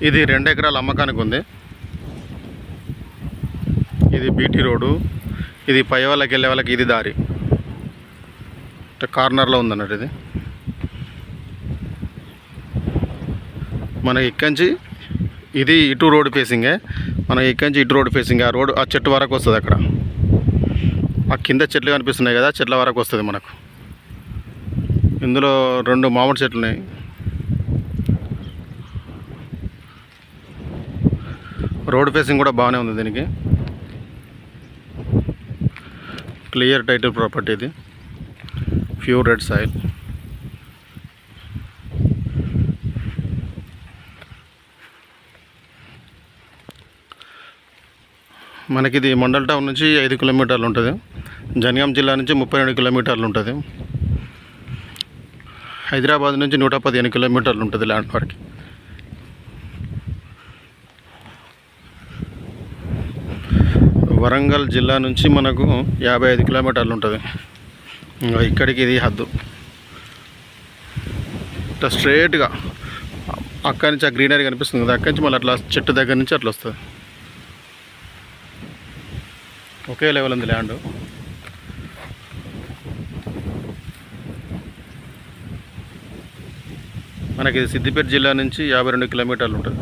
ఇది 2 ఎకరాల అమ్మకానికి ఉంది. ఇది బీటీ రోడ్డు. ఇది పై వాళ్ళకి వెళ్ళే వాళ్ళకి ఇది దారి కార్నర్లో ఉందన్నట్టు. ఇది మనకి ఇక్కడి నుంచి ఇది ఇటు రోడ్ ఫేసింగే. మనకి ఇక్కడి నుంచి ఇటు రోడ్ ఫేసింగ్. ఆ రోడ్ ఆ చెట్టు వరకు వస్తుంది. అక్కడ ఆ కింద చెట్లు కనిపిస్తున్నాయి కదా, చెట్ల వరకు వస్తుంది మనకు. ఇందులో 2 మామిడి చెట్లు ఉన్నాయి. రోడ్ ఫేసింగ్ కూడా బాగానే ఉంది. దీనికి క్లియర్ టైటిల్ ప్రాపర్టీ. ఇది ప్యూర్ రెడ్ సాయిల్. మనకి ఇది మండల్ టౌన్ నుంచి 5 కిలోమీటర్లు ఉంటుంది. జనగాం జిల్లా నుంచి 32 కిలోమీటర్లు ఉంటుంది. హైదరాబాద్ నుంచి 115 కిలోమీటర్లు ఉంటుంది ల్యాండ్ మార్క్. వరంగల్ జిల్లా నుంచి మనకు 55 కిలోమీటర్లు ఉంటుంది. ఇక్కడికి ఇది హద్దు. ఇట్లా స్ట్రైట్గా అక్కడి నుంచి ఆ గ్రీనరీ కనిపిస్తుంది కదా, అక్కడి నుంచి మళ్ళీ అట్లా చెట్టు దగ్గర నుంచి అట్లా వస్తుంది. ఒకే లెవెల్ ఉంది ల్యాండ్. మనకి సిద్దిపేట జిల్లా నుంచి 52 కిలోమీటర్లు ఉంటుంది.